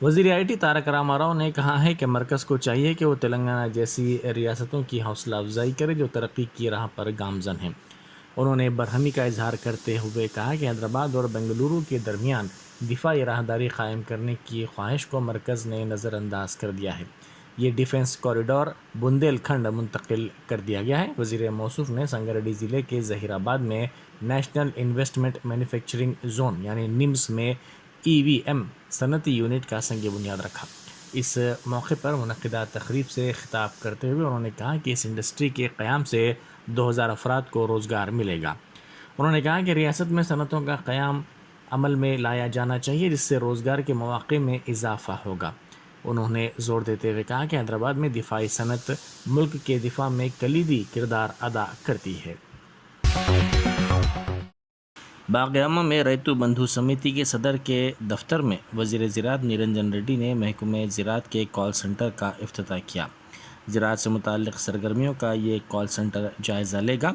وزیر آئی ٹی تارک راما راؤ نے کہا ہے کہ مرکز کو چاہیے کہ وہ تلنگانہ جیسی ریاستوں کی حوصلہ افزائی کرے جو ترقی کی راہ پر گامزن ہیں۔ انہوں نے برہمی کا اظہار کرتے ہوئے کہا کہ حیدرآباد اور بنگلورو کے درمیان دفاعی راہداری قائم کرنے کی خواہش کو مرکز نے نظر انداز کر دیا ہے۔ یہ ڈیفنس کوریڈور بندیل کھنڈ منتقل کر دیا گیا ہے۔ وزیر موصوف نے سنگریڈی ضلع کے ظہیر آباد میں نیشنل انویسٹمنٹ مینوفیکچرنگ زون یعنی نمس میں ای وی ایم صنعتی یونٹ کا سنگ بنیاد رکھا۔ اس موقع پر منعقدہ تقریب سے خطاب کرتے ہوئے انہوں نے کہا کہ اس انڈسٹری کے قیام سے 2000 افراد کو روزگار ملے گا۔ انہوں نے کہا کہ ریاست میں صنعتوں کا قیام عمل میں لایا جانا چاہیے جس سے روزگار کے مواقع میں اضافہ ہوگا۔ انہوں نے زور دیتے ہوئے کہا کہ حیدرآباد میں دفاعی صنعت ملک کے دفاع میں کلیدی کردار ادا کرتی ہے۔ باغیامہ میں ریتو بندھو سمیتی کے صدر کے دفتر میں وزیر زراعت نرنجن ریڈی نے محکمہ زراعت کے کال سنٹر کا افتتاح کیا۔ زراعت سے متعلق سرگرمیوں کا یہ کال سنٹر جائزہ لے گا۔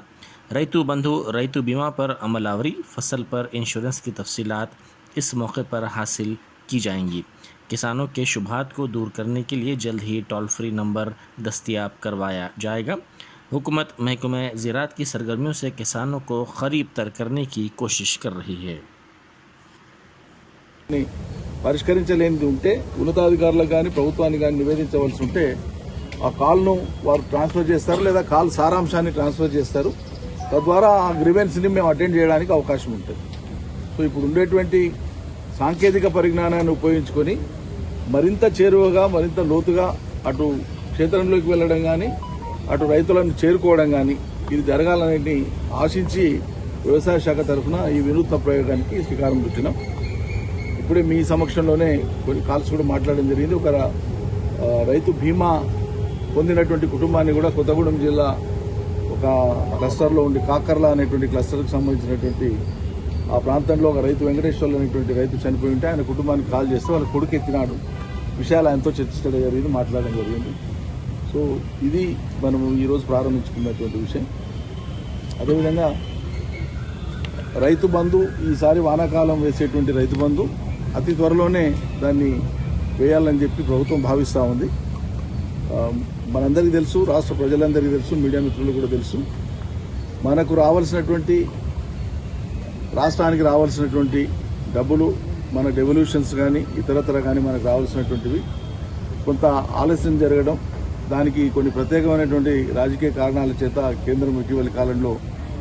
ریتو بندھو ریتو بیمہ پر عمل آوری، فصل پر انشورنس کی تفصیلات اس موقع پر حاصل کی جائیں گی۔ کسانوں کے شبہات کو دور کرنے کے لیے جلد ہی ٹول فری نمبر دستیاب کروایا جائے گا۔ حکومت محکمہ زراعت کی سرگرمیوں سے کسانوں کو قریب تر کرنے کی کوشش کر رہی ہے۔ పరిష్కరించలేనిది ఉంటే ఉన్నతాధికారులకు కానీ ప్రభుత్వానికి కానీ నివేదించవలసి ఉంటే ఆ కాల్ను వారు ట్రాన్స్ఫర్ చేస్తారు లేదా కాల్ సారాంశాన్ని ట్రాన్స్ఫర్ చేస్తారు. తద్వారా ఆ గ్రీవెన్స్ని మేము అటెండ్ చేయడానికి అవకాశం ఉంటుంది. సో ఇప్పుడు ఉండేటువంటి సాంకేతిక పరిజ్ఞానాన్ని ఉపయోగించుకొని మరింత చేరువగా మరింత లోతుగా అటు క్షేత్రంలోకి వెళ్ళడం కానీ అటు రైతులను చేరుకోవడం కానీ ఇది జరగాలని ఆశించి వ్యవసాయ శాఖ తరఫున ఈ వినూత్న ప్రయోగానికి శ్రీకారం చుట్టినాం. ఇప్పుడే మీ సమక్షంలోనే కొన్ని కాల్స్ కూడా మాట్లాడడం జరిగింది. ఒక రైతు బీమా పొందినటువంటి కుటుంబాన్ని కూడా కొత్తగూడెం జిల్లా ఒక క్లస్టర్లో ఉండి కాకర్ల అనేటువంటి క్లస్టర్కి సంబంధించినటువంటి ఆ ప్రాంతంలో ఒక రైతు వెంకటేశ్వర్లు అనేటువంటి రైతు చనిపోయి ఉంటే ఆయన కుటుంబానికి కాల్ చేస్తే వాళ్ళ కొడుకు ఎత్తినాడు. విషయాలు ఆయనతో చర్చించడం జరిగింది, మాట్లాడడం జరిగింది. సో ఇది మనం ఈరోజు ప్రారంభించుకున్నటువంటి విషయం. అదేవిధంగా రైతు బంధు ఈసారి వానాకాలం వేసేటువంటి రైతు బంధు అతి త్వరలోనే దాన్ని వేయాలని చెప్పి ప్రభుత్వం భావిస్తూ ఉంది. మనందరికీ తెలుసు, రాష్ట్ర ప్రజలందరికీ తెలుసు, మీడియా మిత్రులు కూడా తెలుసు, మనకు రావాల్సినటువంటి రాష్ట్రానికి రావాల్సినటువంటి డబ్బులు మన డెవల్యూషన్స్ కానీ ఇతరతర కానీ మనకు రావాల్సినటువంటివి కొంత ఆలస్యం జరగడం, దానికి కొన్ని ప్రత్యేకమైనటువంటి రాజకీయ కారణాల చేత కేంద్రం ఇటీవలి కాలంలో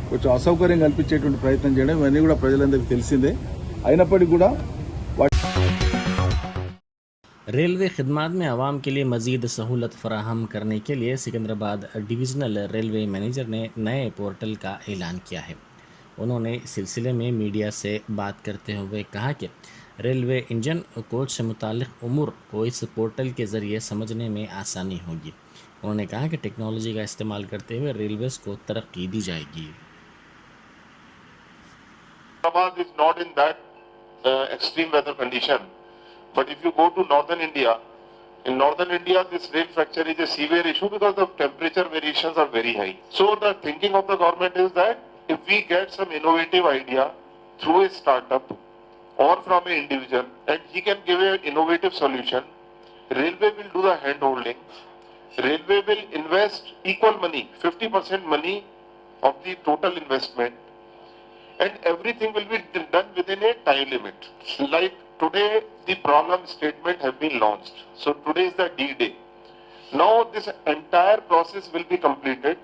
కొంచెం అసౌకర్యం కల్పించేటువంటి ప్రయత్నం చేయడం ఇవన్నీ కూడా ప్రజలందరికీ తెలిసిందే. అయినప్పటికీ కూడా ریلوے خدمات میں عوام کے لیے مزید سہولت فراہم کرنے کے لیے سکندرآباد ڈویژنل ریلوے مینیجر نے نئے پورٹل کا اعلان کیا ہے۔ انہوں نے اس سلسلے میں میڈیا سے بات کرتے ہوئے کہا کہ ریلوے انجن کوچ سے متعلق امور کو اس پورٹل کے ذریعے سمجھنے میں آسانی ہوگی۔ انہوں نے کہا کہ ٹیکنالوجی کا استعمال کرتے ہوئے ریلویز کو ترقی دی جائے گی۔ Hyderabad is not in that extreme weather condition. But if you go to northern India, in northern India this rail fracture is a severe issue because the temperature variations are very high. So the thinking of the government is that if we get some innovative idea through a startup or from an individual and he can give an innovative solution, railway will do the hand holding. Railway will invest equal money, 50% money of the total investment, and everything will be done within a time limit. Like today, the problem statement have been launched. So today is the D-Day. Now this entire process will be completed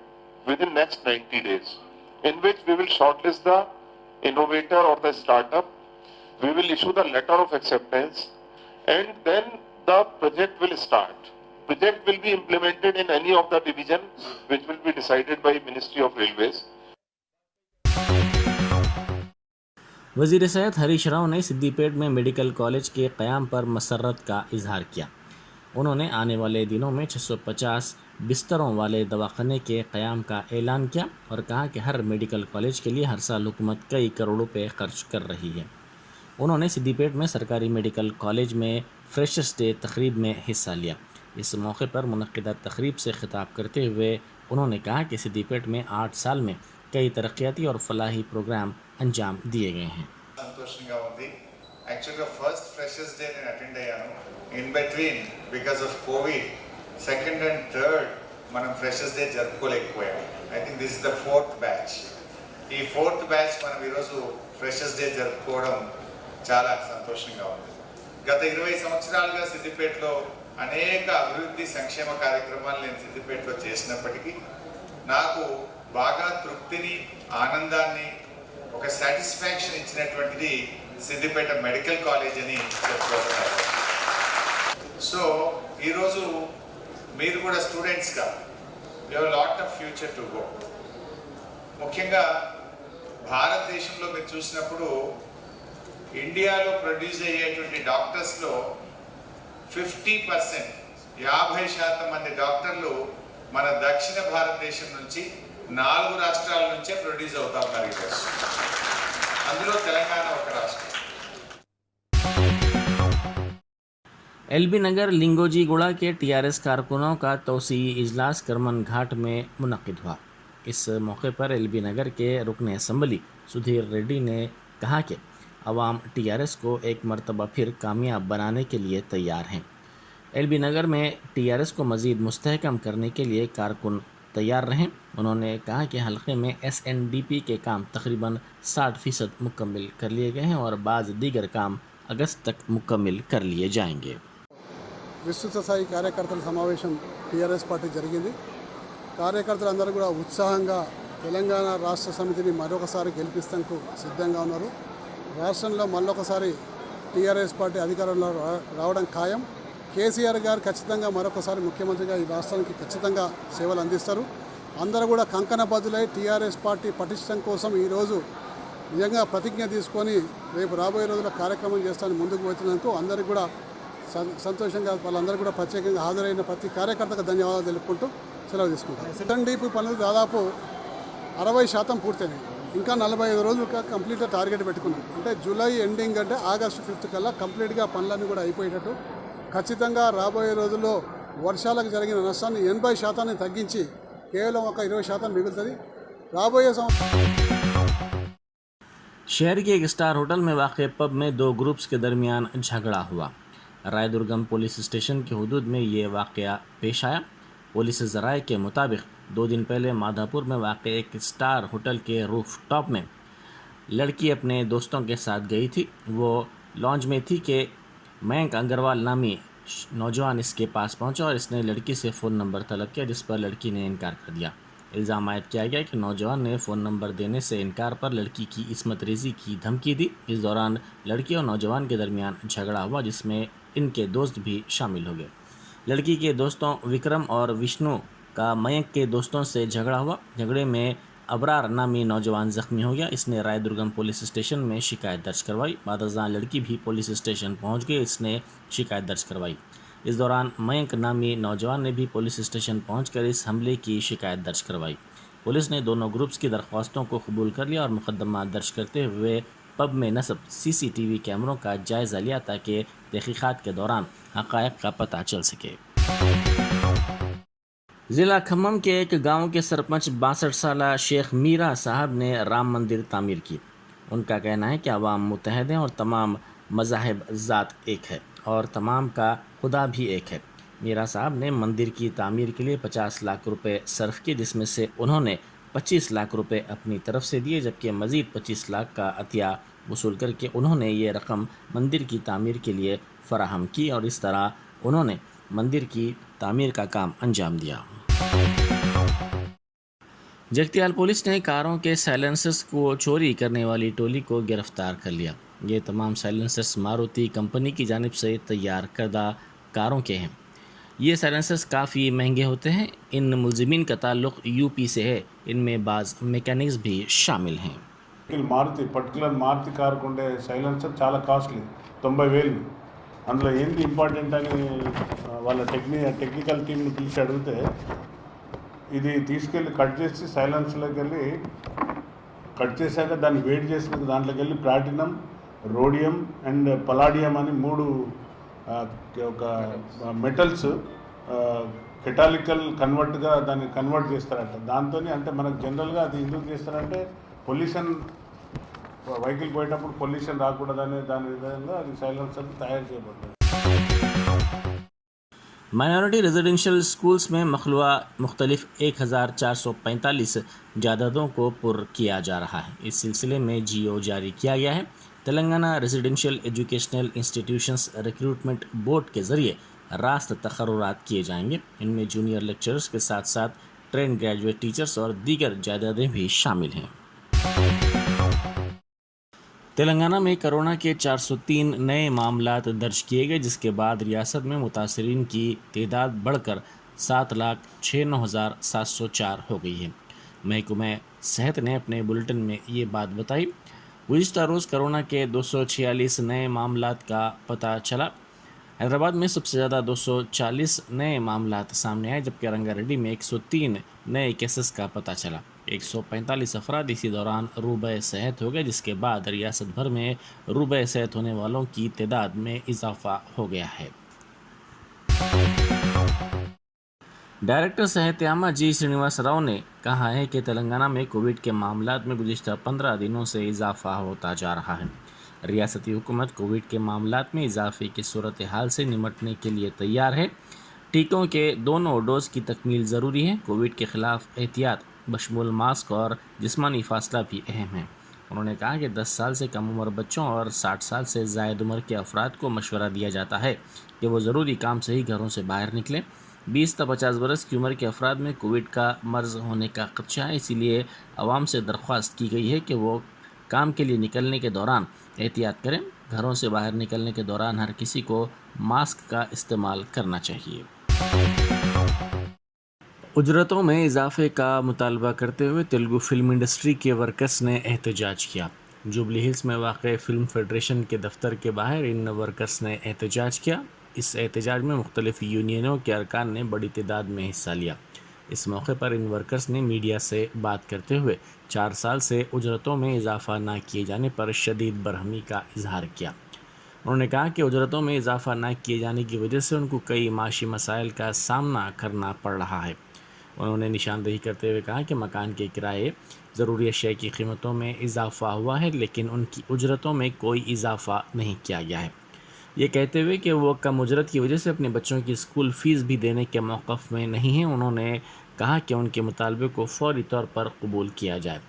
within next 90 days, in which we will shortlist the innovator or the startup. We will issue the letter of acceptance, and then the project will start. Project will be implemented in any of the division, which will be decided by Ministry of Railways. وزیر صحت ہریش راؤ نے سدی پیٹ میں میڈیکل کالج کے قیام پر مسرت کا اظہار کیا۔ انہوں نے آنے والے دنوں میں 650 بستروں والے دواخانے کے قیام کا اعلان کیا اور کہا کہ ہر میڈیکل کالج کے لیے ہر سال حکومت کئی کروڑ روپے خرچ کر رہی ہے۔ انہوں نے سدی پیٹ میں سرکاری میڈیکل کالج میں فریشرز ڈے تقریب میں حصہ لیا۔ اس موقع پر منعقدہ تقریب سے خطاب کرتے ہوئے انہوں نے کہا کہ سدی پیٹ میں 8 سال میں کئی ترقیاتی اور فلاحی پروگرام انجام دیے گئے ہیں۔ సంతోషంగా ఉంది. యాక్చువల్గా first freshers day నేను attend అయ్యాను. In between because of covid second and third మనం freshers day జరుపుకోలేకపోయాం. I think this is the 4th batch. ఈ 4th batch మనం ఈరోజు ఫ్రెషర్స్ డే జరుపుకోవడం చాలా సంతోషంగా ఉంది. గత 20 సంవత్సరాలుగా సిద్దిపేటలో అనేక అభివృద్ధి సంక్షేమ కార్యక్రమాలు నేను సిద్దిపేటలో చేసినప్పటికీ నాకు బాగా తృప్తిని, ఆనందాన్ని, ఒక సాటిస్ఫాక్షన్ ఇచ్చినటువంటిది సిద్దిపేట మెడికల్ కాలేజ్ అని చెప్పుకుంటున్నారు. సో ఈరోజు మీరు కూడా స్టూడెంట్స్గా you have lot of future to go. ముఖ్యంగా భారతదేశంలో మీరు చూసినప్పుడు ఇండియాలో ప్రొడ్యూస్ అయ్యేటువంటి డాక్టర్స్లో 50% 50% మంది డాక్టర్లు మన దక్షిణ భారతదేశం నుంచి 4 రాష్ట్రాల నుంచే ప్రొడ్యూస్ అవుతా ఉన్నారు ఈరోజు. అందులో తెలంగాణ ఒక రాష్ట్రం. एलबी नगर लिंगोजी गुड़ा के टीआरएस कारकुनों का तोसी इजलास करमन घाट में मुनक्किद हुआ। इस मौके पर एलबी नगर के रुकन असम्बली सुधीर रेड्डी ने कहा कि अवाम टीआरएस को एक मरतबा फिर कामयाब बनाने के लिए तैयार हैं। एलबी नगर में टीआरएस को मज़ीद मुस्तहकम करने के लिए कारकुन तैयार रहें। उन्होंने कहा कि हल्के में एसएनडीपी के काम तकरीबन 60% मुकम्मल कर लिए गए हैं और बाज़ दीगर काम अगस्त तक मुकम्मल कर लिए जाएंगे। విస్తృత స్థాయి కార్యకర్తల సమావేశం టీఆర్ఎస్ పార్టీ జరిగింది. కార్యకర్తలందరూ కూడా ఉత్సాహంగా తెలంగాణ రాష్ట్ర సమితిని మరొకసారి గెలిపిస్తానికి సిద్ధంగా ఉన్నారు. రాష్ట్రంలో మళ్ళొకసారి టీఆర్ఎస్ పార్టీ అధికారంలో రావడం ఖాయం. కేసీఆర్ గారు ఖచ్చితంగా మరొకసారి ముఖ్యమంత్రిగా ఈ రాష్ట్రానికి ఖచ్చితంగా సేవలు అందిస్తారు. అందరూ కూడా కంకణబద్దులై టీఆర్ఎస్ పార్టీ పటిష్టం కోసం ఈరోజు నిజంగా ప్రతిజ్ఞ తీసుకొని రేపు రాబోయే రోజుల్లో కార్యక్రమం చేస్తానని ముందుకు పోతున్నందుకు అందరికీ కూడా సంతోషంగా, వాళ్ళందరూ కూడా ప్రత్యేకంగా హాజరైన ప్రతి కార్యకర్తకు ధన్యవాదాలు తెలుపుకుంటూ సెలవు తీసుకుంటారు. ఎస్ఎన్డీపీ పనులు దాదాపు 60% పూర్తయినాయి. ఇంకా 45 రోజులు కంప్లీట్గా టార్గెట్ పెట్టుకున్నాం. అంటే జూలై ఎండింగ్ అంటే ఆగస్టు 5th కల్లా కంప్లీట్గా పనులన్నీ కూడా అయిపోయేటట్టు ఖచ్చితంగా రాబోయే రోజుల్లో వర్షాలకు జరిగిన నష్టాన్ని 80% తగ్గించి కేవలం ఒక 20% మిగులుతుంది. రాబోయే शहर के एक स्टार होटल में वाक़ पब में 2 ग्रुप्स के दरमियान झगड़ा हुआ। रायदुर्गम पुलिस स्टेशन के हदूद में ये वाक़या पेश आया। पुलिस ज़राए के मुताबिक 2 दिन पहले माधापुर में वाक़ एक स्टार होटल के रूफ टॉप में लड़की अपने दोस्तों के साथ गई थी। वो लॉन्ज में थी कि मयंक अग्रवाल नामी नौजवान इसके पास पहुंचा और इसने लड़की से फ़ोन नंबर तलब किया, जिस पर लड़की ने इनकार कर दिया। इल्ज़ाम आयद किया गया कि नौजवान ने फ़ोन नंबर देने से इनकार पर लड़की की इस्मत रेज़ी की धमकी दी। इस दौरान लड़की और नौजवान के दरमियान झगड़ा हुआ, जिसमें इनके दोस्त भी शामिल हो गए। लड़की के दोस्तों विक्रम और विष्णु का मयंक के दोस्तों से झगड़ा हुआ। झगड़े में अबरार नामी नौजवान ज़ख्मी हो गया। इसने रायदुर्गम पुलिस स्टेशन में शिकायत दर्ज करवाई। बादशाह लड़की भी पुलिस स्टेशन पहुंच गई, इसने शिकायत दर्ज करवाई। इस दौरान मयंक नामी नौजवान ने भी पुलिस स्टेशन पहुंचकर इस हमले की शिकायत दर्ज करवाई। पुलिस ने दोनों ग्रुप्स की दरख्वास्तों को कबूल कर लिया और मुकदमा दर्ज करते हुए पब में नस्ब सीसीटीवी कैमरों का जायज़ा लिया ताकि तहकीक़ात के दौरान हक़ाइक़ का पता चल सके। ज़िला खम्मम के एक गांव के सरपंच 62 साला शेख मीरा साहब ने राम मंदिर तामीर की। उनका कहना है कि अवाम मुत्तहद हैं और तमाम मज़ाहिब ज़ात एक है और तमाम का खुदा भी एक है। मीरा साहब ने मंदिर की तामीर के लिए 50 लाख रुपए सर्फ किए, जिसमें से उन्होंने 25 लाख रुपए अपनी तरफ से दिए, जबकि मज़ीद 25 लाख का अतिया वसूल करके उन्होंने ये रकम मंदिर की तामीर के लिए फ़राहम की और इस तरह उन्होंने मंदिर की तामीर का काम अंजाम दिया। जगतियाल पुलिस ने कारों के साइलेंसर्स को चोरी करने वाली टोली को गिरफ्तार कर लिया। ये तमाम साइलेंसर्स मारुति कंपनी की जानिब से तैयार करदा कारों के हैं। ये साइलेंसर्स काफ़ी महंगे होते हैं। इन मुलजिमीन का ताल्लुक़ यूपी से है। इनमें बाज़ मैकेनिक्स भी शामिल हैं। మారుతి పర్టికులర్ మారుతి కారుకు ఉండే సైలెన్సర్ చాలా కాస్ట్లీ, 90,000. అందులో ఏంది ఇంపార్టెంట్ అని వాళ్ళ టెక్నికల్ టీంని పిలిచి అడిగితే ఇది తీసుకెళ్ళి కట్ చేసి సైలెన్స్లోకి వెళ్ళి కట్ చేశాక దాన్ని వెయిట్ చేసిన దాంట్లోకి వెళ్ళి ప్లాటినం, రోడియం అండ్ పలాడియం అని 3 ఒక మెటల్స్ కెటాలికల్ కన్వర్ట్గా దాన్ని కన్వర్ట్ చేస్తారట. దాంతో అంటే మనకు జనరల్గా అది ఎందుకు చేస్తారంటే పొల్యూషన్ వెహికల్ పోయేటప్పుడు పొల్యూషన్ రాకూడదనే దాని విధంగా అది సైలెన్సర్ తయారు చేయబడ్డది. माइनॉरिटी रेजिडेंशियल स्कूल्स में मखलूआ मुख्तलिफ 1445 जायदादों को पुर किया जा रहा है. इस सिलसिले में GO जारी किया गया है. Telangana residential educational institutions recruitment board के ज़रिए रास्त तकर्रुरात किए जाएंगे. इनमें जूनियर लेक्चरर्स के साथ साथ ट्रेन ग्रेजुएट टीचर्स और दीगर जायदादें भी शामिल हैं. तेलंगाना में कोरोना के 403 नए मामलात दर्ज किए गए, जिसके बाद रियासत में मुतासरीन की तादाद बढ़कर 7,96,704 हो गई है. महकमा सेहत ने अपने बुलेटिन में ये बात बताई. गुज़िश्ता रोज़ कोरोना के 246 नए मामलात का पता चला. हैदराबाद में सबसे ज़्यादा 240 नए मामलात सामने आए, जबकि रंगारेड्डी में 103 नए केसेस का पता चला. 145 अफराद इसी दौरान रूबे सेहत हो गए, जिसके बाद रियासत भर में रूबे सेहत होने वालों की तादाद में इजाफा हो गया है. डायरेक्टर सेहत आमा जी श्रीनिवास राव ने कहा है कि तेलंगाना में कोविड के मामलात में गुज़िश्ता 15 दिनों से इजाफा होता जा रहा है. रियासती हुकूमत कोविड के मामलात में इजाफे की सूरत हाल से निमटने के लिए तैयार है. टीकों के दोनों डोज की तकमील ज़रूरी है. कोविड के ख़िलाफ़ एहतियात बशमूल मास्क और जिस्मानी फासला भी अहम है. उन्होंने कहा कि 10 साल से कम उम्र बच्चों और 60 साल से ज़ायद उम्र के अफराद को मशवरा दिया जाता है कि वो ज़रूरी काम से ही घरों से बाहर निकलें. 20 से 50 बरस की उम्र के अफराद में कोविड का मर्ज़ होने का खदशा है, इसीलिए आवाम से दरख्वास्त की गई है कि वो काम के लिए निकलने के दौरान एहतियात करें. घरों से बाहर निकलने के दौरान हर किसी को मास्क का इस्तेमाल करना चाहिए. उजरतों में इजाफे का मुतालबा करते हुए तेलुगु फिल्म इंडस्ट्री के वर्कर्स ने एहतजाज किया. जुबली हिल्स में वाक़ फिल्म फेडरेशन के दफ्तर के बाहर इन वर्कर्स ने एहतजाज किया. इस एहतजाज में मुख्तलिफ यूनियनों के अरकान ने बड़ी तादाद में हिस्सा लिया. इस मौके पर इन वर्कर्स ने मीडिया से बात करते हुए 4 साल से उजरतों में इजाफा ना किए जाने पर शदीद बरहमी का इजहार किया. उन्होंने कहा कि उजरतों में इजाफा ना किए जाने की वजह से उनको कई माशी मसाइल का सामना करना पड़ रहा है. उन्होंने निशानदेही करते हुए कहा कि मकान के किराए, ज़रूरी अशिया की कीमतों में इजाफा हुआ है, लेकिन उनकी उजरतों में कोई इजाफा नहीं किया गया है. ये कहते हुए कि वो कम उजरत की वजह से अपने बच्चों की स्कूल फ़ीस भी देने के मौक़िफ़ में नहीं हैं. उन्होंने कहा कि उनके मुतालबे को फ़ौरी तौर पर कबूल किया जाए.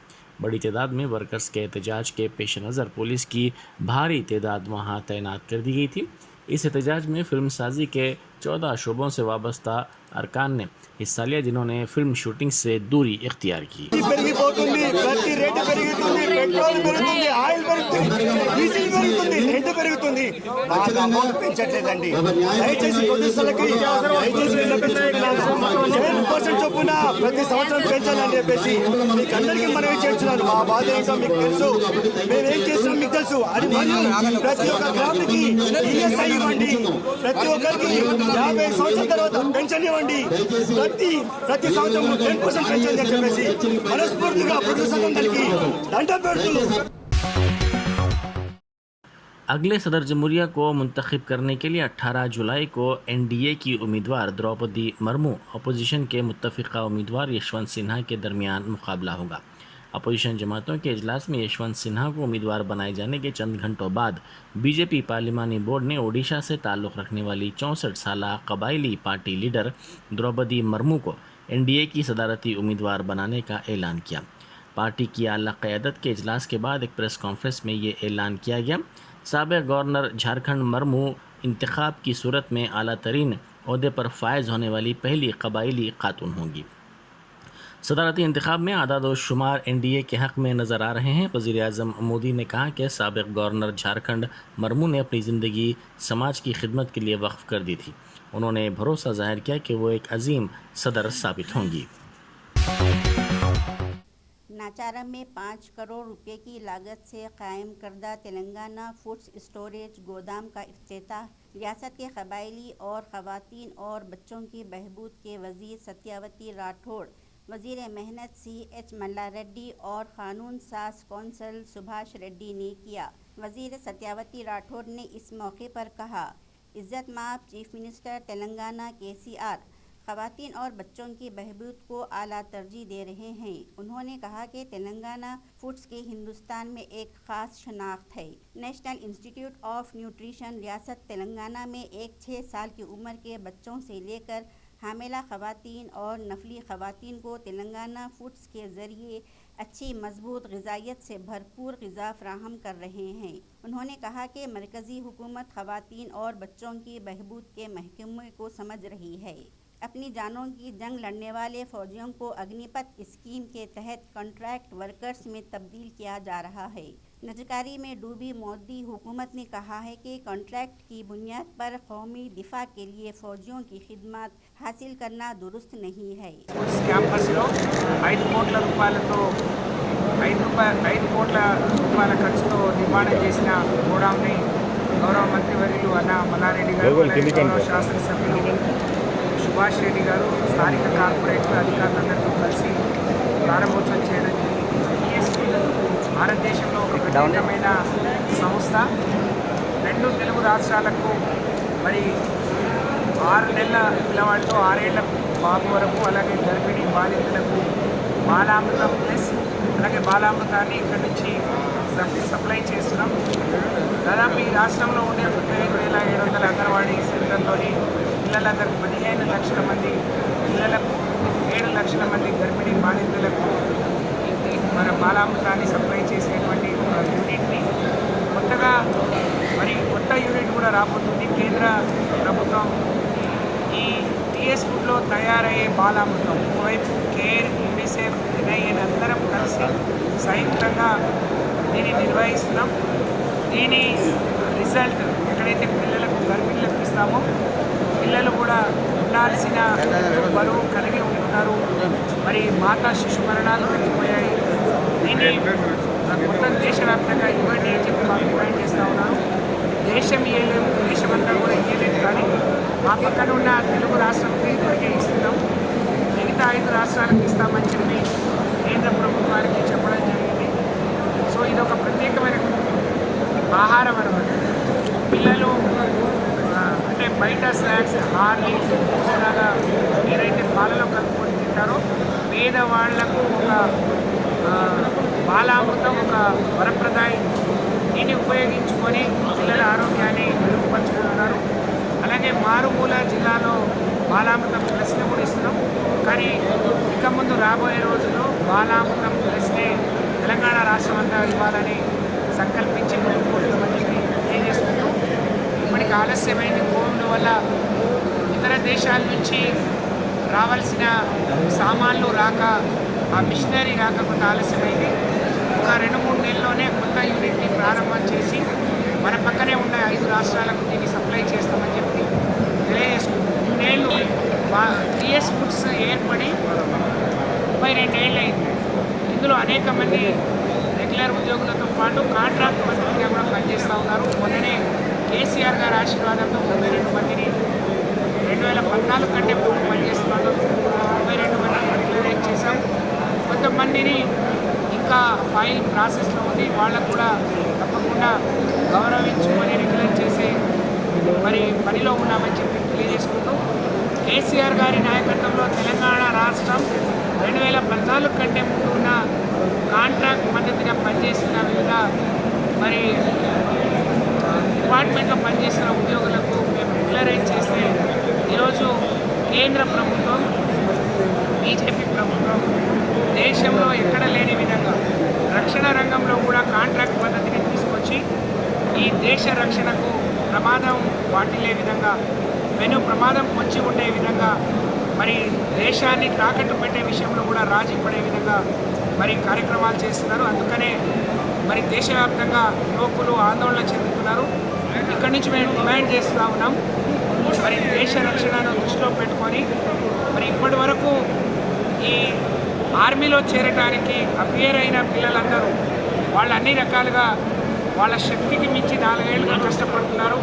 बड़ी तादाद में वर्कर्स के एहतजाज के पेश नज़र पुलिस की भारी तादाद वहाँ तैनात कर दी गई थी. इस एहतजाज में फिल्म साजी के 14 शोबों से वाबस्ता अरकान ने हिस्सा लिया, जिन्होंने फिल्म शूटिंग से दूरी इख्तियार की. పెరిగిపోతుంది, ప్రతి రేటు పెరుగుతుంది, పెట్రోల్ పెరుగుతుంది, ఆయిల్ పెరుగుతుంది, డీజిల్ పెరుగుతుంది, రెంట్ పెరుగుతుంది. మాకు అమౌంట్ పెంచట్లేదండి. దయచేసి ప్రొడ్యూసర్లకి దయచేసి విన్నపిస్తున్నాను, 7% చొప్పున ప్రతి సంవత్సరం పెంచాలని చెప్పేసి మీకు అందరికీ మనవి చేస్తున్నాను. మా బాధ ఏంటో మీకు తెలుసు, మేమేం చేస్తున్నాం మీకు తెలుసు. అది మరియు ప్రతి ఒక్క గ్రామానికి ESI ఇవ్వండి, ప్రతి ఒక్కరికి 50 సంవత్సరాల తర్వాత పెన్షన్ ఇవ్వండి, ప్రతి సంవత్సరం 10% పెంచండి అని చెప్పేసి మనస్ఫూర్తిగా ప్రొడ్యూసర్లందరికీ దండం పెడుతూ अगले सदर जमहूरिया को मुंतखब करने के लिए 18 जुलाई को NDA की उम्मीदवार द्रौपदी मुर्मू अपोजिशन के मुत्तफ़िक़ा उम्मीदवार यशवंत सिन्हा के दरमियान मुकाबला होगा. अपोजिशन जमातों के इजलास में यशवंत सिन्हा को उम्मीदवार बनाए जाने के चंद घंटों बाद बीजेपी पार्लिमानी बोर्ड ने ओडिशा से ताल्लुक़ रखने वाली 64 साला कबायली पार्टी लीडर द्रौपदी मुर्मू को NDA की सदारती उम्मीदवार बनाने का ऐलान किया. पार्टी की आला क़यादत के इजलास के बाद एक प्रेस कॉन्फ्रेंस में ये ऐलान किया गया. साबिक़ गवर्नर झारखंड मुर्मू इंतखाब की सूरत में आला तरीन ओहदे पर फायज़ होने वाली पहली कबायली खातून होंगी. सदारती इंतखाब में आदाद व शुमार NDA के हक़ में नज़र आ रहे हैं. वज़ीर आज़म मोदी ने कहा कि साबिक़ गवर्नर झारखंड मुर्मू ने अपनी ज़िंदगी समाज की खिदमत के लिए वक्फ़ कर दी थी. उन्होंने भरोसा ज़ाहिर किया कि वो एक अजीम सदर साबित होंगी. नाचारम में 5 करोड़ रुपए की लागत से कायम करदा तेलंगाना फूड्स स्टोरेज गोदाम का इफ्तिताह रियासत के कबायली और ख़वातीन और बच्चों की बहबूद के वज़ीर सत्यावती राठौड़, वज़ीर मेहनत CH मल्लारेड्डी और क़ानून साज कौंसल सुभाष रेड्डी ने किया. वज़ीर सत्यावती राठौड़ ने इस मौके पर कहा, इज़्ज़त माब चीफ मिनिस्टर तेलंगाना KCR खवातीन और बच्चों की बहबूद को आला तरजीह दे रहे हैं। उन्होंने कहा कि तेलंगाना फूड्स की हिंदुस्तान में एक खास शनाख्त है। नेशनल इंस्टीट्यूट ऑफ न्यूट्रिशन रियासत तेलंगाना में एक 6 साल की उम्र के बच्चों से लेकर हामिला खवातीन और नफली खवातीन को तेलंगाना फूड्स के ज़रिए अच्छी मजबूत ग़िज़ाइयत से भरपूर ग़िज़ा फ़राहम कर रहे हैं। उन्होंने कहा कि मरकज़ी हुकूमत खवातीन और बच्चों की बहबूद के महकमे को समझ रही है। अपनी जानों की जंग लड़ने वाले फ़ौजियों को अग्निपथ स्कीम के तहत कॉन्ट्रैक्ट वर्कर्स में तब्दील किया जा रहा है। नजकारी में डूबी मोदी हुकूमत ने कहा है कि कॉन्ट्रैक्ट की बुनियाद पर कौमी दिफा के लिए फ़ौजियों की खिदमत हासिल करना दुरुस्त नहीं है। క్యాంపస్లో 5 కోట్ల రూపాయలతో 5 కోట్ల రూపాయల ఖర్చుతో నిర్మాణం చేసిన గోడౌన్ని గౌరవ మంత్రివర్యులు అన్న మల్లారెడ్డి గారు, గౌరవ శాసనసభ్యులు సుభాష్ రెడ్డి గారు, స్థానిక కార్పొరేట్ అధికారులందరితో కలిసి ప్రారంభోత్సవం చేయడం జరిగింది. టీఎస్పీ భారతదేశంలో ఒక ప్రత్యేకమైన సంస్థ. 2 తెలుగు రాష్ట్రాలకు మరి 6 నెలల పిల్లవాడితో 6 ఏళ్ల బాబు వరకు, అలాగే గర్భిణీ బాలింతలకు బాలామృతం ప్లస్ అలాగే బాలామృతాన్ని ఇక్కడి నుంచి సప్లై చేస్తున్నాం. దాదాపు ఈ రాష్ట్రంలో ఉండే 35,700 అంగన్వాడీ సెంటర్లోని పిల్లలందరికీ 15 లక్షల మంది పిల్లలకు, 7 లక్షల మంది గర్భిణీ బాలింతలకు మన బాలామృతాన్ని సప్లై చేసేటువంటి ఒక యూనిట్ని కొత్తగా కొత్త యూనిట్ కూడా రాబోతుంది. కేంద్ర ప్రభుత్వం ఈ టీఎస్ ఫుడ్లో తయారయ్యే బాలామృతం ఒకవైపు కేర్, యూనిసెఫ్, ఎన్ఐఎన్ అందరం కలిసి సంయుక్తంగా దీన్ని నిర్వహిస్తున్నాం. దీని రిజల్ట్ ఎక్కడైతే పిల్లలకు గర్భిణులకు ఇస్తామో పిల్లలు కూడా ఉండాల్సిన బరువు కలిగి ఉంటున్నారు. మరి మాతా శిశు మరణాలు తగ్గిపోయాయి. దీన్ని మొత్తం దేశవ్యాప్తంగా ఇవ్వండి అని చెప్పి మాకు డిమాండ్ చేస్తూ ఉన్నారు. దేశం ఇయ్యలేము, దేశమంతా కూడా ఇయ్యలేదు, కానీ మా పక్కన ఉన్న తెలుగు రాష్ట్రంకి ఇప్పటికే ఇస్తున్నాం. మిగతా 5 రాష్ట్రాలకు ఇస్తామని చెప్పి కేంద్ర ప్రభుత్వానికి చెప్పడం జరిగింది. సో ఇది ఒక ప్రత్యేకమైన ఆహారం అన్నమాట. పిల్లలు అంటే బయట స్నాక్స్, హార్లిక్స్, లాగా ఏదైతే పాలలో కలుపుకొని తింటారో పేదవాళ్లకు ఒక బాలామృతం ఒక వరప్రదాయం. దీన్ని ఉపయోగించుకొని పిల్లల ఆరోగ్యాన్ని మెరుగుపరుచుకుంటున్నారు. అలాగే మారుమూల జిల్లాలో బాలామృతం ప్లస్ని కూడా ఇస్తున్నాం. కానీ ఇక ముందు రాబోయే రోజుల్లో బాలామృతం ప్లస్నే తెలంగాణ రాష్ట్రం అంతా ఇవ్వాలని సంకల్పించి ముందుకు తెలియజేసుకుంటూ, ఇప్పటికి ఆలస్యమైన కోవిడ్ వల్ల ఇతర దేశాల నుంచి రావాల్సిన సామాన్లు రాక, ఆ మిషనరీ రాక కొంత ఆలస్యమైంది. ఒక 2-3 నెలల్లోనే కొత్త యూనిట్ని ప్రారంభం చేసి మన పక్కనే ఉన్న 5 రాష్ట్రాలకు దీన్ని సప్లై చేస్తామని చెప్పి తెలియజేసుకుంటాం. 2 ఏళ్ళు టీఎస్ ఫుడ్స్ ఏర్పడి 32 ఏళ్ళు అయింది. ఇందులో అనేక మంది రెగ్యులర్ ఉద్యోగులతో పాటు కాంట్రాక్ట్ పద్ధతిగా కూడా పనిచేస్తూ ఉన్నారు. మొన్ననే కేసీఆర్ గారి ఆశీర్వాదంతో 32 మందిని 2014 కంటే ముందు పనిచేస్తున్నారు. 32 మందిని రెగ్యులరైజ్ చేశాం. కొంతమందిని ఇంకా ఫైల్ ప్రాసెస్లో ఉంది. వాళ్ళకు కూడా తప్పకుండా గౌరవించుకొని రెగ్యులర్ చేసే మరి పనిలో ఉన్నామని చెప్పి తెలియజేసుకుంటూ, కేసీఆర్ గారి నాయకత్వంలో తెలంగాణ రాష్ట్రం 2014 కంటే ముందు ఉన్న కాంట్రాక్ట్ పద్ధతిగా పనిచేస్తున్న వివిధ మరి డిపార్ట్మెంట్లో పనిచేస్తున్న ఉద్యోగులకు మేము రెగ్యులరైజ్ చేస్తే ఈరోజు కేంద్ర ప్రభుత్వం, బీజేపీ ప్రభుత్వం దేశంలో ఎక్కడ లేని విధంగా రక్షణ రంగంలో కూడా కాంట్రాక్ట్ పద్ధతిని తీసుకొచ్చి ఈ దేశ రక్షణకు ప్రమాదం వాటిల్లే విధంగా, ప్రమాదం పొంచి ఉండే విధంగా, మరి దేశాన్ని తాకట్టు పెట్టే విషయంలో కూడా రాజీ పడే విధంగా మరి కార్యక్రమాలు చేస్తున్నారు. అందుకనే మరి దేశవ్యాప్తంగా యువకులు ఆందోళన చెందుతున్నారు. ఇక్కడి నుంచి మేము డిమాండ్ చేస్తూ ఉన్నాం, మరి దేశ రక్షణను దృష్టిలో పెట్టుకొని మరి ఇప్పటి వరకు ఈ ఆర్మీలో చేరడానికి అపియర్ అయిన పిల్లలందరూ వాళ్ళు అన్ని రకాలుగా వాళ్ళ శక్తికి మించి 4 ఏళ్ళుగా కష్టపడుతున్నారు.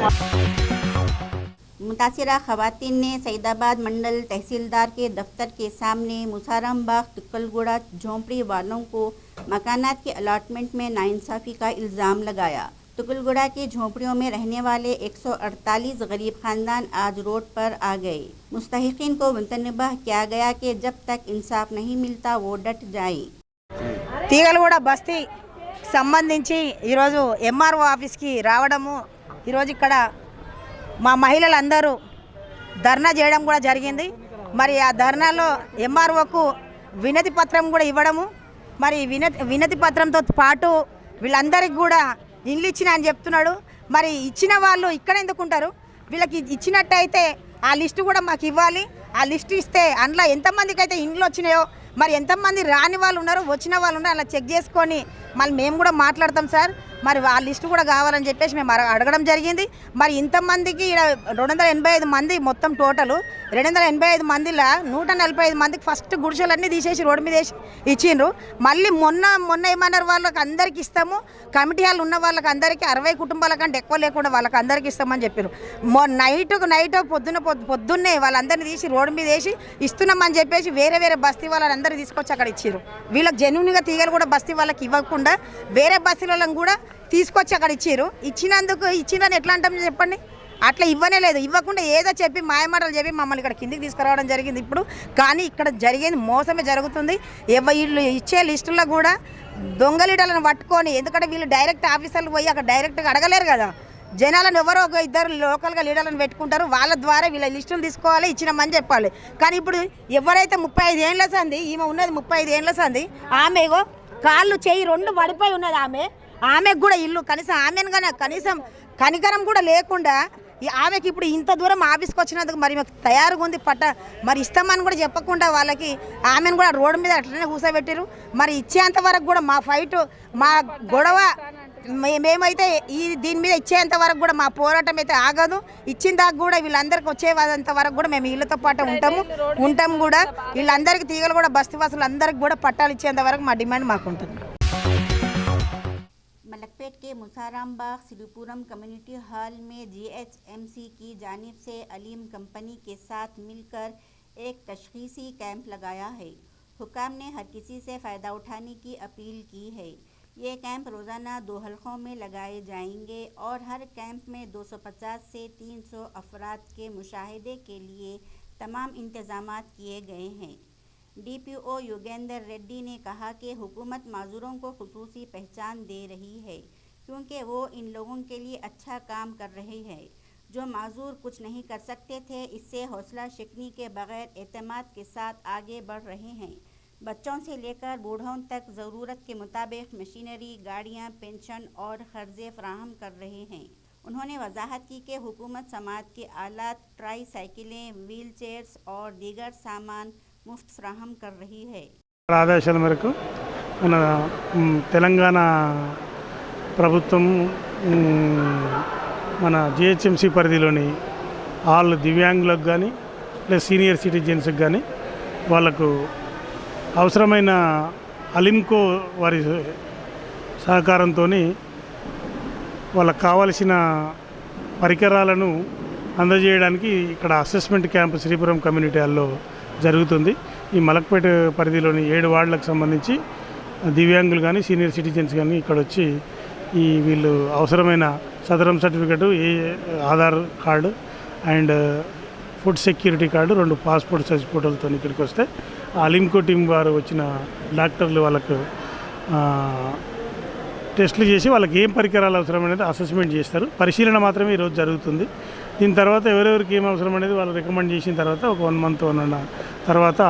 मुतासिरा खवातीन ने सईदाबाद मंडल तहसीलदार के दफ्तर के सामने मुसाराम बाग तुक्कलगुड़ा झोंपड़ी वालों को मकानात के अलाटमेंट में नाइंसाफ़ी का इल्ज़ाम लगाया। तुकुलगुड़ा की झोंपड़ियों में रहने वाले 148 गरीब खानदान आज रोड पर आ गए। मुस्तहिकीन को मुतनबह किया गया कि जब तक इंसाफ नहीं मिलता वो डट जाए। తీగలగూడ బస్తీ సంబంధించి ఈరోజు ఎంఆర్ఓ ఆఫీస్కి రావడము, ఈరోజు ఇక్కడ మా మహిళలందరూ ధర్నా చేయడం కూడా జరిగింది. మరి ఆ ధర్నాలో ఎంఆర్ఓకు వినతి పత్రం కూడా ఇవ్వడము, మరి వినతి పత్రంతో పాటు వీళ్ళందరికీ కూడా ఇండ్లు ఇచ్చిన అని చెప్తున్నాడు. మరి ఇచ్చిన వాళ్ళు ఇక్కడ ఎందుకుంటారు? వీళ్ళకి ఇచ్చినట్టయితే ఆ లిస్టు కూడా మాకు ఇవ్వాలి. ఆ లిస్టు ఇస్తే అందులో ఎంతమందికి అయితే ఇండ్లు వచ్చినాయో, మరి ఎంతమంది రాని వాళ్ళు ఉన్నారో వచ్చిన వాళ్ళు ఉన్నారో అలా చెక్ చేసుకొని మళ్ళీ మేము కూడా మాట్లాడతాం సార్. మరి ఆ లిస్టు కూడా కావాలని చెప్పేసి మేము అడగడం జరిగింది. మరి ఇంతమందికి 285 మంది మొత్తం టోటలు 285 మందిలో 145 మందికి ఫస్ట్ గుడిసెలన్నీ తీసేసి రోడ్డు మీద వేసి ఇచ్చిండ్రు. మళ్ళీ మొన్న ఏమన్నారు, వాళ్ళకి అందరికి ఇస్తాము, కమిటీ హాల్ ఉన్న వాళ్ళకి అందరికీ 60 కుటుంబాల కంటే ఎక్కువ లేకుండా వాళ్ళకి అందరికీ ఇస్తామని చెప్పారు. నైట్ పొద్దున్నే వాళ్ళందరినీ తీసి రోడ్డు మీద వేసి ఇస్తున్నామని చెప్పేసి వేరే బస్తీ వాళ్ళందరూ తీసుకొచ్చి అక్కడ ఇచ్చారు. వీళ్ళకి జెన్యూన్గా తీగలు కూడా బస్తీ వాళ్ళకి ఇవ్వకుండా వేరే బస్తీలను కూడా తీసుకొచ్చి అక్కడ ఇచ్చారు. ఇచ్చిందని ఎట్లా అంటాం చెప్పండి? అట్లా ఇవ్వనే లేదు. ఇవ్వకుండా ఏదో చెప్పి మాయమాటలు చెప్పి మమ్మల్ని ఇక్కడ కిందికి తీసుకురావడం జరిగింది. ఇప్పుడు కానీ ఇక్కడ జరిగేది మోసమే జరుగుతుంది. వీళ్ళు ఇచ్చే లిస్టుల్లో కూడా దొంగ లీడర్లను పట్టుకొని, ఎందుకంటే వీళ్ళు డైరెక్ట్ ఆఫీసర్లు పోయి అక్కడ డైరెక్ట్గా అడగలేరు కదా, జనాలను ఎవరో ఒక ఇద్దరు లోకల్గా లీడర్లను పెట్టుకుంటారు, వాళ్ళ ద్వారా వీళ్ళ లిస్టులు తీసుకోవాలి, ఇచ్చినామని చెప్పాలి. కానీ ఇప్పుడు ఎవరైతే 35 ఏళ్ళ సంది, ఈమె ఉన్నది 35 ఏళ్ళ సంది, ఆమెగో కాళ్ళు చేయి 2 పడిపోయి ఉన్నది. ఆమెకు కూడా ఇల్లు కనీసం ఆమెను కానీ కనీసం కనికరం కూడా లేకుండా ఆమెకి ఇప్పుడు ఇంత దూరం ఆఫీస్కి వచ్చినందుకు మరి మాకు తయారుగా ఉంది మరి ఇస్తామని కూడా చెప్పకుండా వాళ్ళకి ఆమెను కూడా రోడ్డు మీద అట్లనే కూర్చోబెట్టారు. మరి ఇచ్చేంత వరకు కూడా మా ఫైట్, మా గొడవ మేమైతే దీని మీద ఇచ్చేంత వరకు కూడా మా పోరాటం అయితే ఆగదు. ఇచ్చిన దాకా కూడా వీళ్ళందరికీ వచ్చేంత వరకు కూడా మేము వీళ్ళతో పాటు ఉంటాము కూడా. వీళ్ళందరికీ తీగలు కూడా బస్తీవాసులు అందరికీ కూడా పట్టాలు ఇచ్చేంత వరకు మా డిమాండ్ మాకు ఉంటుంది. मलकपेट के मुसाराम बाग सिलीपुरम कम्युनिटी हॉल में जीएचएमसी की जानिब से अलीम कंपनी के साथ मिलकर एक तशखीसी कैंप लगाया है। हुकाम ने हर किसी से फ़ायदा उठाने की अपील की है। ये कैंप रोज़ाना 2 हलकों में लगाए जाएंगे और हर कैंप में 250 से 300 अफराद के मुशाहिदे के लिए तमाम इंतज़ामात किए गए हैं। डीपीओ योगेंद्र रेड्डी ने कहा कि हुकूमत माजूरों को खुसूसी पहचान दे रही है क्योंकि वो इन लोगों के लिए अच्छा काम कर रही है जो माजूर कुछ नहीं कर सकते थे। इससे हौसला शिकनी के बगैर एतमाद के साथ आगे बढ़ रहे हैं। बच्चों से लेकर बूढ़ों तक ज़रूरत के मुताबिक मशीनरी, गाड़ियाँ, पेंशन और खर्चे फराहम कर रहे हैं। उन्होंने वजाहत की कि हुकूमत समाज के आलात, ट्राई साइकिलें, व्हील चेयर्स और दीगर सामान मुफ्त फ्राहम कर रही है। ఆదేశాల మేరకు మన తెలంగాణ ప్రభుత్వం మన జిహెచ్ఎంసీ పరిధిలోని ఆల్ దివ్యాంగులకు కానీ ప్లస్ సీనియర్ సిటిజన్స్కి కానీ వాళ్ళకు అవసరమైన అలిమ్కో వారి సహకారంతో వాళ్ళకు కావలసిన పరికరాలను అందజేయడానికి ఇక్కడ అసెస్మెంట్ క్యాంప్ శ్రీపురం కమ్యూనిటీ హాల్లో జరుగుతుంది. ఈ మలక్పేట పరిధిలోని 7 వార్డులకు సంబంధించి దివ్యాంగులు కానీ సీనియర్ సిటిజన్స్ కానీ ఇక్కడ వచ్చి వీళ్ళు అవసరమైన Sadarem certificate, Aadhaar card and food security card, 2 passport size ఫోటోలతో ఇక్కడికి వస్తే అలిమ్కో టీం వారు వచ్చిన డాక్టర్లు వాళ్ళకు టెస్టులు చేసి వాళ్ళకి ఏం పరికరాలు అవసరం అనేది అసెస్మెంట్ చేస్తారు. పరిశీలన మాత్రమే ఈరోజు జరుగుతుంది. దీని తర్వాత ఎవరెవరికి ఏం అవసరం అనేది వాళ్ళు రికమెండ్ చేసిన తర్వాత ఒక 1 మంత్ 1.5 తర్వాత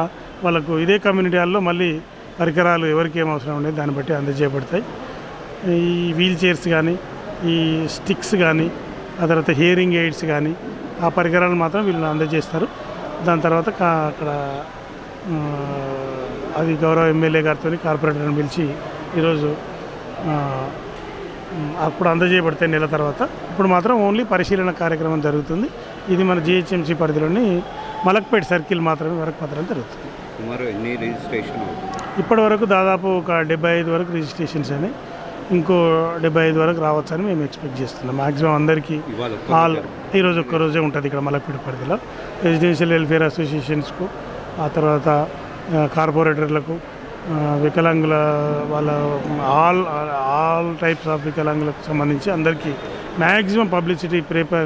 వాళ్ళకు ఇదే కమ్యూనిటీ హాల్లో మళ్ళీ పరికరాలు ఎవరికి ఏం అవసరం అనేది దాన్ని బట్టి అందజేయబడతాయి. ఈ వీల్ చైర్స్ కానీ, ఈ స్టిక్స్ కానీ, ఆ తర్వాత హియరింగ్ ఎయిడ్స్ కానీ ఆ పరికరాలు మాత్రం వీళ్ళు అందజేస్తారు. దాని తర్వాత అక్కడ అది గౌరవ ఎమ్మెల్యే గారితో కార్పొరేటర్ని పిలిచి ఈరోజు అప్పుడు అందజేయబడతాయి నెల తర్వాత. ఇప్పుడు మాత్రం ఓన్లీ పరిశీలన కార్యక్రమం జరుగుతుంది. ఇది మన జిహెచ్ఎంసీ పరిధిలోని మలక్పేట్ సర్కిల్ మాత్రం జరుగుతుంది. ఇప్పటి వరకు దాదాపు ఒక 75 వరకు రిజిస్ట్రేషన్స్ అని, ఇంకో 75 వరకు రావచ్చని మేము ఎక్స్పెక్ట్ చేస్తున్నాం. మ్యాక్సిమం అందరికీ ఈరోజు ఒక్కరోజే ఉంటుంది ఇక్కడ మలక్పేట పరిధిలో. రెసిడెన్షియల్ వెల్ఫేర్ అసోసియేషన్స్కు, ఆ తర్వాత కార్పొరేటర్లకు, వికలాంగుల వాళ్ళ ఆల్ టైప్స్ ఆఫ్ వికలాంగులకు సంబంధించి అందరికీ మ్యాక్సిమం పబ్లిసిటీ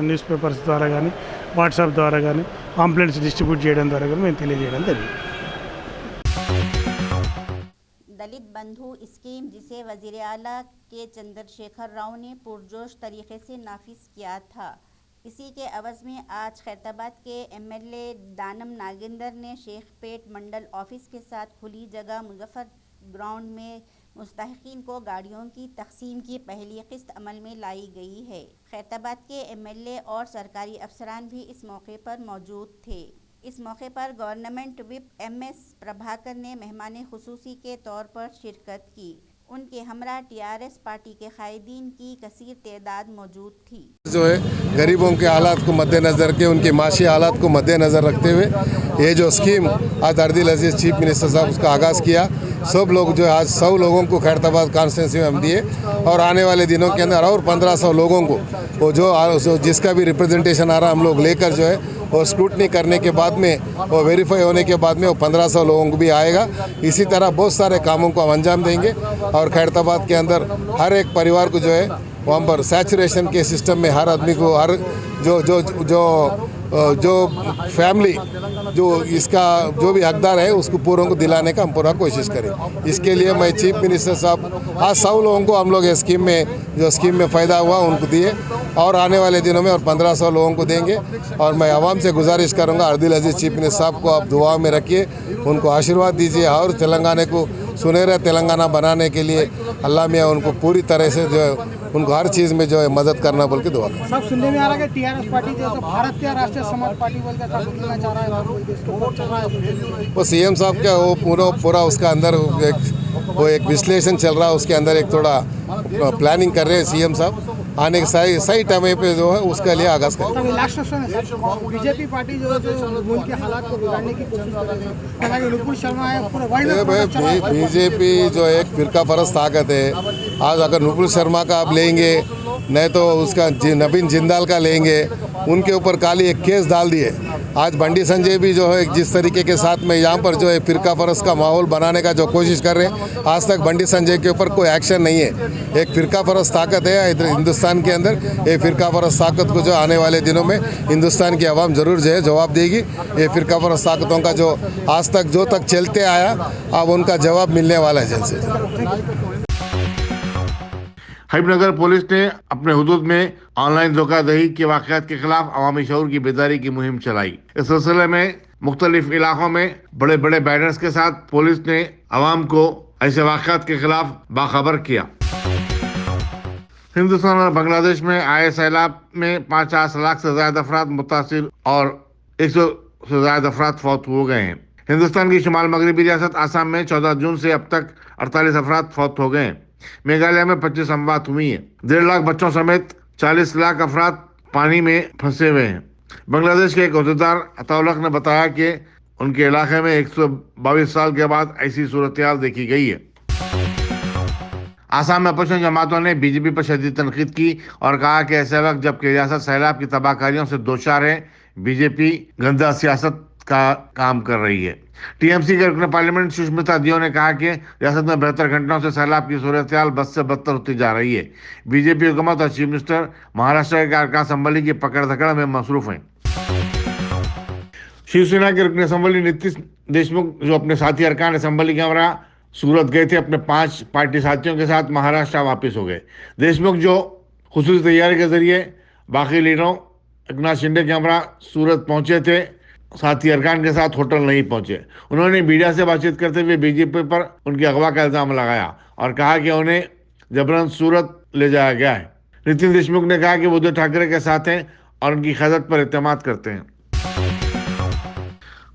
న్యూస్ పేపర్స్ ద్వారా కానీ వాట్సాప్ ద్వారా కానీ పాంప్లెట్స్ డిస్ట్రిబ్యూట్ చేయడం ద్వారా కానీ మేము తెలియజేయడం జరిగింది. दलित बंधु स्कीम जिसे वजीर आला के चंद्रशेखर राव ने पुरजोश तरीके से नाफिज किया था, इसी के अवज़ में आज खैरताबाद के एमएलए दानम नागेंद्र ने शेखपेट मंडल ऑफिस के साथ खुली जगह मुजफ्फर ग्राउंड में मुस्तहिकीन को गाड़ियों की तकसीम की पहली किस्त अमल में लाई गई है। खैरताबाद के एमएलए और सरकारी अफसरान भी इस मौके पर मौजूद थे। इस मौके पर गवर्नमेंट विप एमएस प्रभाकर ने मेहमान खुसूसी के तौर पर शिरकत की। उनके हमरा टीआरएस पार्टी के कायदीन की कसीर तादाद मौजूद थी। जो है गरीबों के हालात को मद्देनज़र के उनके माशी हालात को मद्देनज़र रखते हुए ये जो स्कीम आज अर्दिल अजीज़ चीफ मिनिस्टर साहब उसका आगाज़ किया। सब लोग जो है आज 100 लोगों को खैरताबाद कॉन्स्टिट्यूंसी में हम दिए और आने वाले दिनों के अंदर और 1500 लोगों को वो जो जिसका भी रिप्रेजेंटेशन आ रहा हम लोग लेकर जो है और स्क्रूटनी करने के बाद में वो वेरीफाई होने के बाद में वो 1500 लोगों को भी आएगा। इसी तरह बहुत सारे कामों को हम अंजाम देंगे और खैरताबाद के अंदर हर एक परिवार को जो है वहाँ पर सैचुरेशन के सिस्टम में हर आदमी को हर जो फैमिली जो इसका जो भी हकदार है उसको पूरों को दिलाने का हम पूरा कोशिश करें। इसके लिए मैं चीफ मिनिस्टर साहब आज 100 लोगों को हम लोग स्कीम में फ़ायदा हुआ उनको दिए और आने वाले दिनों में और 1500 लोगों को देंगे। और मैं आवाम से गुजारिश करूंगा अर्दिल अजीज़ चीफ मिनिस्टर साहब को आप दुआ में रखिए, उनको आशीर्वाद दीजिए और तेलंगाना को सुनहरा तेलंगाना बनाने के लिए अल्लाह मियाँ उनको पूरी तरह से जो है उनको हर चीज़ में जो है मदद करना बोल के दुआ करें। सब सुनने में आ रहा है कि टीआरएस पार्टी जो भारतीय राष्ट्रीय समाज पार्टी बोल के बोलना चाह रहा है, वो सीएम साहब का वो पूरा उसका अंदर वो एक विश्लेषण चल रहा है, उसके अंदर एक थोड़ा प्लानिंग कर रहे हैं सीएम साहब। आने के सही टाइम पे जो है उसके लिए आगाज करें। लास्ट क्वेश्चन है सर, बीजेपी पार्टी जो मुल्क के हालात को बिगाड़ने की कोशिश कर रही है, हालांकि नुपुर शर्मा है पूरे वर्ल्ड में बीजेपी जो एक फिरका परस्त ताकत है। आज अगर नुपुर शर्मा का आप लेंगे नहीं तो उसका नवीन जिंदाल का लेंगे, उनके ऊपर काली एक केस डाल दिए। आज बंडी संजय भी जो है जिस तरीके के साथ में यहाँ पर जो है फिरका परस्त का माहौल बनाने का जो कोशिश कर रहे हैं, आज तक बंडी संजय के ऊपर कोई एक्शन नहीं है। एक फिरका परस्त ताकत है इधर हिंदुस्तान के अंदर, ये फिरका परस्त ताकत को जो आने वाले दिनों में हिंदुस्तान की आवाम जरूर जो है जवाब देगी। ये फिरका परस्त ताकतों का जो आज तक जो तक चलते आया अब उनका जवाब मिलने वाला है जल्द से जल्द। हबीबनगर पुलिस ने अपने हुदूद में ऑनलाइन धोखाधड़ी के वाक़यात के खिलाफ अवामी शऊर की बेदारी की मुहिम चलाई। इस सिलसिले में मुख्तलिफ इलाकों में बड़े बड़े बैनर्स के साथ पुलिस ने अवाम को ऐसे वाक़यात के खिलाफ बाखबर किया। हिंदुस्तान और बांग्लादेश में आए सैलाब में 50 लाख से ज्यादा अफराद मुतासिर और 100 से ज्यादा अफराद फौत हो गए हैं। हिंदुस्तान की शुमाल मगरबी रियासत आसाम में 14 जून से अब तक 48 अफराद फौत हो गए हैं। मेघालय में 25 अमवात हुई हैं। 1.5 लाख बच्चों समेत 40 लाख अफराद पानी में फंसे हुए हैं। बांग्लादेश के एक अहदेदार अताउल्लाह ने बताया कि उनके इलाके में 122 साल के बाद ऐसी सूरत-ए-हाल देखी गई है। आसाम में अपोजिशन जमातों ने बीजेपी पर शदीद तनकीद की और कहा कि ऐसे वक्त जबकि रियासत सैलाब की तबाहकारियों से दोचार है, बीजेपी गंदा सियासत का काम कर रही है। टीएमसी के रुकन पार्लियामेंट सुष्मिता दियो ने कहा कि रियासत में बेहतर घटनाओं से सैलाब की सूरत-ए-हाल बद से बदतर होती जा रही है। बीजेपी हुकूमत और चीफ मिनिस्टर महाराष्ट्र के कारकुन असम्बली की पकड़ धकड़ में मसरूफ हैं। शिवसेना के रुकन असम्बली नीतीश देशमुख जो अपने साथी अरकान असम्बली के हमरा सूरत गए थे, अपने 5 पार्टी साथियों के साथ महाराष्ट्र वापस हो गए। देशमुख जो खुसूसी तैयारी के जरिए बाकी लीडरों एकनाथ शिंदे के हमरा सूरत पहुंचे थे, साथी अरकान के साथ होटल नहीं पहुंचे। उन्होंने मीडिया से बातचीत करते हुए बीजेपी पर उनकी अगवा का इल्जाम लगाया और कहा कि उन्हें जबरन सूरत ले जाया गया है। नितिन देशमुख ने कहा कि वो उद्धव ठाकरे के साथ हैं और उनकी क़यादत पर एतमाद करते हैं।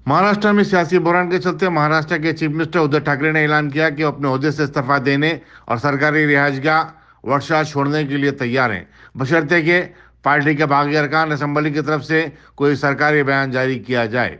महाराष्ट्र में सियासी बहरान के चलते महाराष्ट्र के चीफ मिनिस्टर उद्धव ठाकरे ने ऐलान किया कि वो अपने ओहदे से इस्तीफा देने और सरकारी रिहायशगाह वर्षा छोड़ने के लिए तैयार हैं, बशर्ते कि पार्टी के बागी अरकान असम्बली की तरफ से कोई सरकारी बयान जारी किया जाए।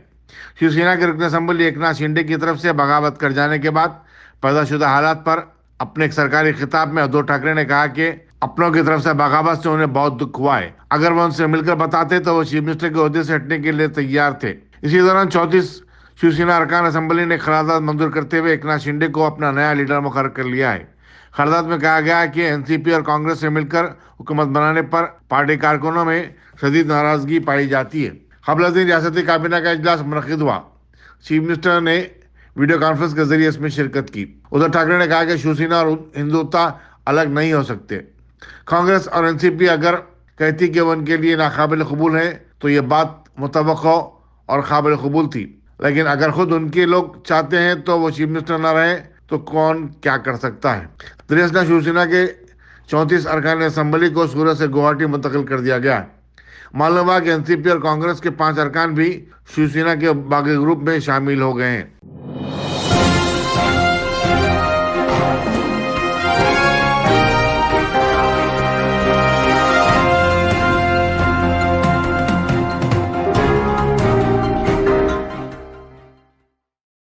शिवसेना के रुकन असम्बली एकनाथ शिंदे की तरफ से बगावत कर जाने के बाद पैदाशुदा हालात पर अपने एक सरकारी खिताब में उद्धव ठाकरे ने कहा कि अपनों की तरफ से बगावत से उन्हें बहुत दुख हुआ है। अगर वह उनसे मिलकर बताते तो वो चीफ मिनिस्टर के ओहदे से हटने के लिए तैयार थे। इसी दौरान 34 शिवसेना अरकान असम्बली ने खरादात मंजूर करते हुए एकनाथ शिंदे को अपना नया लीडर मुकर्रर कर लिया है। खरादात में कहा गया है कि एनसीपी और कांग्रेस से मिलकर हुकूमत बनाने पर पार्टी कारकुनों में शदीद नाराजगी पाई जाती है। कबल दिन रियासती काबीना का इजलास मुनक्किद हुआ। चीफ मिनिस्टर ने वीडियो कॉन्फ्रेंस के जरिए इसमें शिरकत की। उद्धव ठाकरे ने कहा कि शिवसेना और हिंदुत्व अलग नहीं हो सकते। कांग्रेस और एनसीपी अगर कहती कि वो उनके लिए नाकाबिल कबूल है तो ये बात मुतवक्को और काबिल कबूल थी, लेकिन अगर खुद उनके लोग चाहते हैं तो वो चीफ मिनिस्टर न रहे तो कौन क्या कर सकता है। दरअसल शिवसेना के 34 अरकान असम्बली को सूरत से गुवाहाटी मुंतकिल कर दिया गया है। मालूम हुआ कि एनसीपी और कांग्रेस के 5 अरकान भी शिवसेना के बागी ग्रुप में शामिल हो गए हैं।